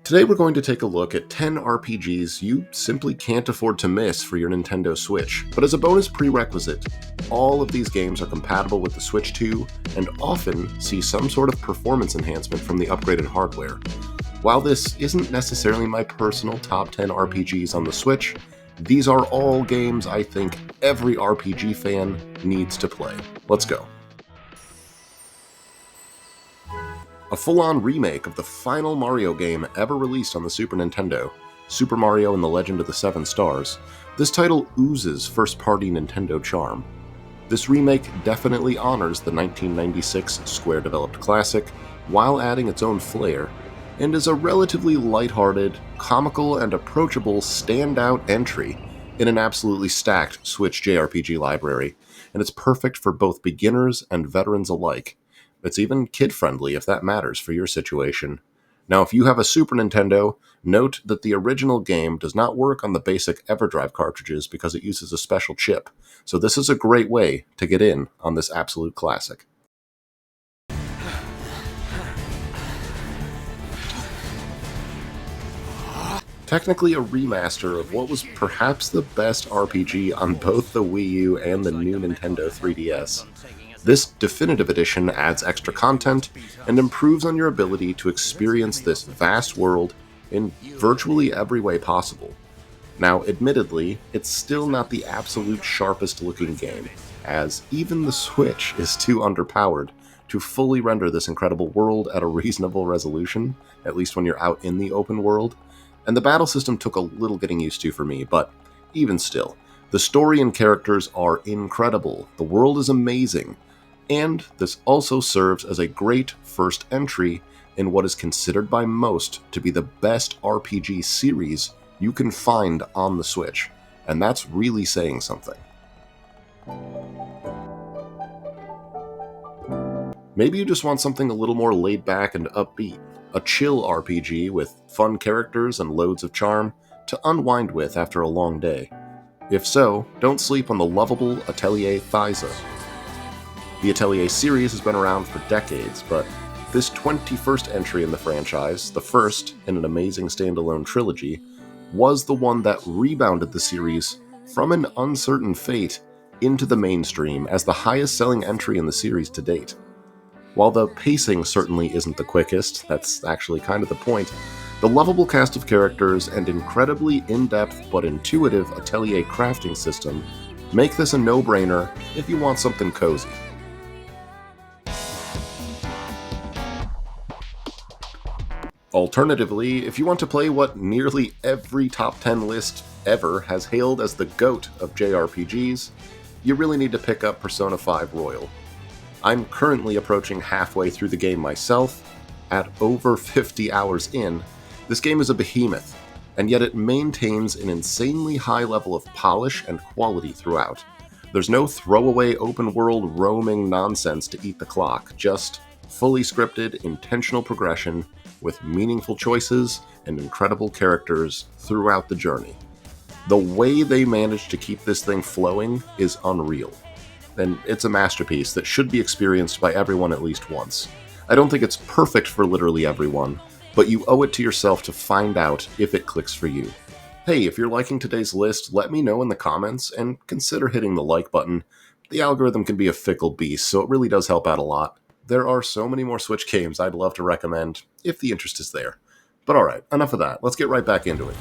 Today we're going to take a look at 10 RPGs you simply can't afford to miss for your Nintendo Switch. But as a bonus prerequisite, all of these games are compatible with the Switch 2 and often see some sort of performance enhancement from the upgraded hardware. While this isn't necessarily my personal top 10 RPGs on the Switch, these are all games I think every RPG fan needs to play. Let's go. A full-on remake of the final Mario game ever released on the Super Nintendo, Super Mario and the Legend of the Seven Stars, this title oozes first-party Nintendo charm. This remake definitely honors the 1996 Square-developed classic, while adding its own flair, and is a relatively lighthearted, comical, and approachable standout entry in an absolutely stacked Switch JRPG library, and it's perfect for both beginners and veterans alike. It's even kid-friendly if that matters for your situation. Now, if you have a Super Nintendo, note that the original game does not work on the basic EverDrive cartridges because it uses a special chip, so this is a great way to get in on this absolute classic. Technically a remaster of what was perhaps the best RPG on both the Wii U and the new Nintendo 3DS. This definitive edition adds extra content and improves on your ability to experience this vast world in virtually every way possible. Now, admittedly, it's still not the absolute sharpest looking game, as even the Switch is too underpowered to fully render this incredible world at a reasonable resolution, at least when you're out in the open world, and the battle system took a little getting used to for me, but even still, the story and characters are incredible, the world is amazing, and this also serves as a great first entry in what is considered by most to be the best RPG series you can find on the Switch, and that's really saying something. Maybe you just want something a little more laid back and upbeat, a chill RPG with fun characters and loads of charm to unwind with after a long day. If so, don't sleep on the lovable Atelier Thyza. The Atelier series has been around for decades, but this 21st entry in the franchise, the first in an amazing standalone trilogy, was the one that rebounded the series from an uncertain fate into the mainstream as the highest-selling entry in the series to date. While the pacing certainly isn't the quickest, that's actually kind of the point, the lovable cast of characters and incredibly in-depth but intuitive Atelier crafting system make this a no-brainer if you want something cozy. Alternatively, if you want to play what nearly every top 10 list ever has hailed as the GOAT of JRPGs, you really need to pick up Persona 5 Royal. I'm currently approaching halfway through the game myself. At over 50 hours in, this game is a behemoth, and yet it maintains an insanely high level of polish and quality throughout. There's no throwaway open-world roaming nonsense to eat the clock, just fully scripted, intentional progression with meaningful choices and incredible characters throughout the journey. The way they managed to keep this thing flowing is unreal, and it's a masterpiece that should be experienced by everyone at least once. I don't think it's perfect for literally everyone, but you owe it to yourself to find out if it clicks for you. Hey, if you're liking today's list, let me know in the comments and consider hitting the like button. The algorithm can be a fickle beast, so it really does help out a lot. There are so many more Switch games I'd love to recommend, if the interest is there. But alright, enough of that, let's get right back into it.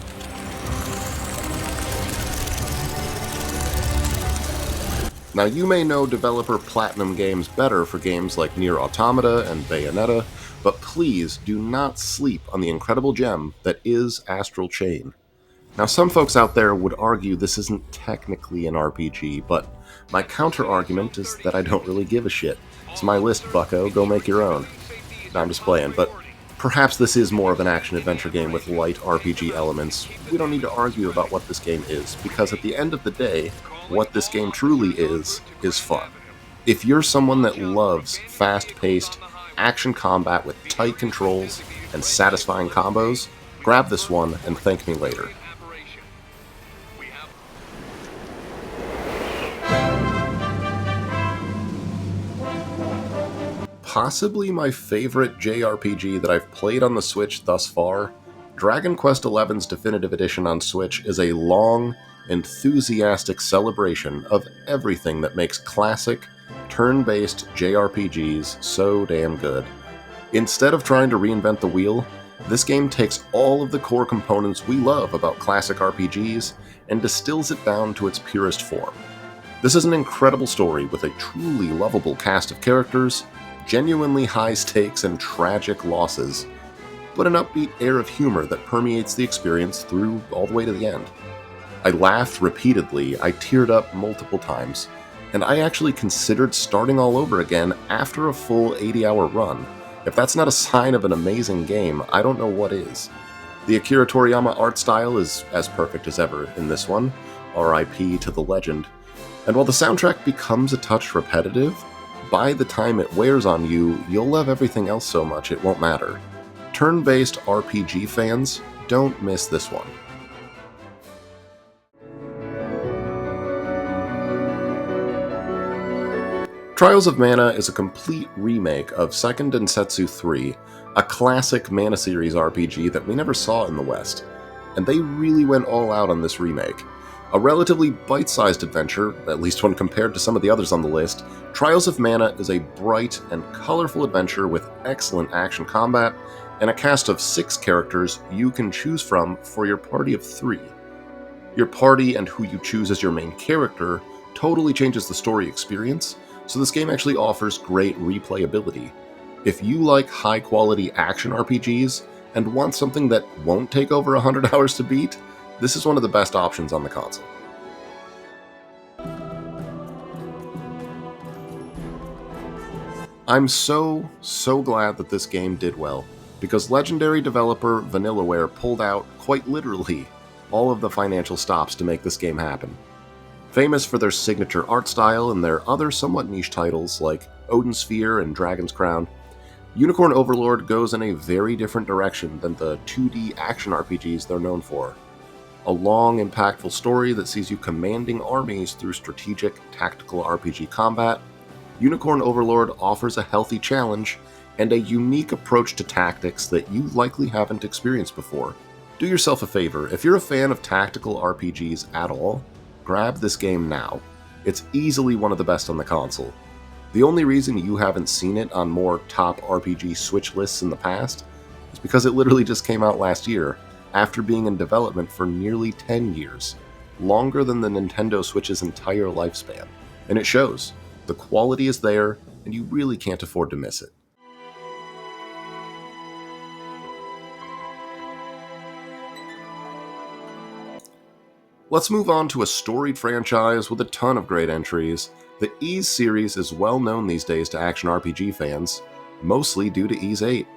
Now you may know developer Platinum Games better for games like Nier Automata and Bayonetta, but please do not sleep on the incredible gem that is Astral Chain. Now some folks out there would argue this isn't technically an RPG, but my counter-argument is that I don't really give a shit. It's my list, bucko, go make your own. No, I'm just playing, but perhaps this is more of an action-adventure game with light RPG elements. We don't need to argue about what this game is, because at the end of the day, what this game truly is fun. If you're someone that loves fast-paced, action combat with tight controls and satisfying combos, grab this one and thank me later. Possibly my favorite JRPG that I've played on the Switch thus far Dragon Quest XI's Definitive Edition on Switch is a long, enthusiastic celebration of everything that makes classic, turn-based JRPGs so damn good. Instead of trying to reinvent the wheel, this game takes all of the core components we love about classic RPGs and distills it down to its purest form. This is an incredible story with a truly lovable cast of characters, genuinely high stakes and tragic losses, but an upbeat air of humor that permeates the experience through all the way to the end. I laughed repeatedly, I teared up multiple times, and I actually considered starting all over again after a full 80-hour run. If that's not a sign of an amazing game, I don't know what is. The Akira Toriyama art style is as perfect as ever in this one, RIP to the legend. And while the soundtrack becomes a touch repetitive, by the time it wears on you, you'll love everything else so much it won't matter. Turn-based RPG fans, don't miss this one. Trials of Mana is a complete remake of Seiken Densetsu 3, a classic Mana series RPG that we never saw in the West, and they really went all out on this remake. A relatively bite-sized adventure, at least when compared to some of the others on the list, Trials of Mana is a bright and colorful adventure with excellent action combat and a cast of 6 characters you can choose from for your party of 3. Your party and who you choose as your main character totally changes the story experience, so this game actually offers great replayability. If you like high-quality action RPGs and want something that won't take over 100 hours to beat, this is one of the best options on the console. I'm so glad that this game did well, because legendary developer Vanillaware pulled out, quite literally, all of the financial stops to make this game happen. Famous for their signature art style and their other somewhat niche titles like Odin Sphere and Dragon's Crown, Unicorn Overlord goes in a very different direction than the 2D action RPGs they're known for. A long, impactful story that sees you commanding armies through strategic, tactical RPG combat, Unicorn Overlord offers a healthy challenge and a unique approach to tactics that you likely haven't experienced before. Do yourself a favor, if you're a fan of tactical RPGs at all, grab this game now. It's easily one of the best on the console. The only reason you haven't seen it on more top RPG Switch lists in the past is because it literally just came out last year, after being in development for nearly 10 years, longer than the Nintendo Switch's entire lifespan. And it shows. The quality is there, and you really can't afford to miss it. Let's move on to a storied franchise with a ton of great entries. The Ys series is well known these days to action RPG fans, mostly due to Ys 8,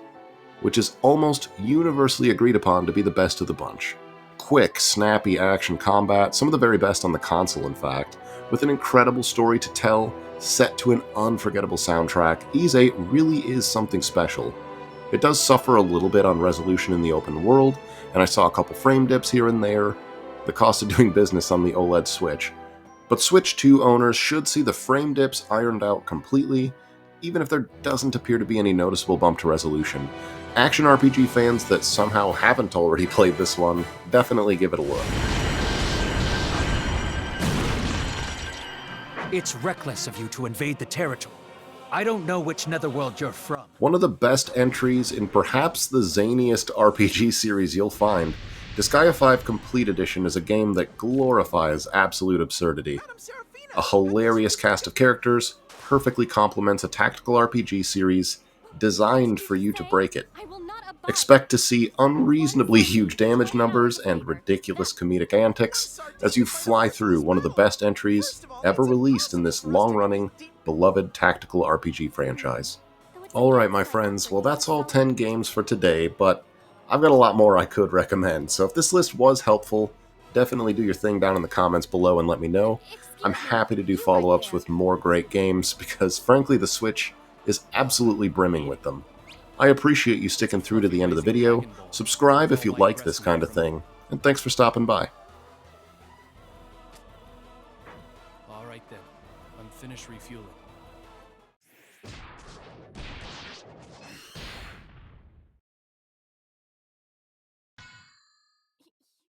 which is almost universally agreed upon to be the best of the bunch. Quick, snappy action combat, some of the very best on the console in fact, with an incredible story to tell, set to an unforgettable soundtrack, Ys 8 really is something special. It does suffer a little bit on resolution in the open world, and I saw a couple frame dips here and there, the cost of doing business on the OLED Switch. But Switch 2 owners should see the frame dips ironed out completely, even if there doesn't appear to be any noticeable bump to resolution. Action RPG fans that somehow haven't already played this one, definitely give it a look. It's reckless of you to invade the territory. I don't know which netherworld you're from. One of the best entries in perhaps the zaniest RPG series you'll find, Disgaea 5 Complete Edition is a game that glorifies absolute absurdity. A hilarious cast of characters perfectly complements a tactical RPG series designed for you to break it. Expect to see unreasonably huge damage numbers and ridiculous comedic antics as you fly through one of the best entries ever released in this long-running, beloved tactical RPG franchise. Alright my friends, well that's all 10 games for today, but I've got a lot more I could recommend, so if this list was helpful, definitely do your thing down in the comments below and let me know. I'm happy to do follow-ups with more great games, because frankly the Switch is absolutely brimming with them. I appreciate you sticking through to the end of the video, subscribe if you like this kind of thing, and thanks for stopping by. Alright then, I'm finished refueling.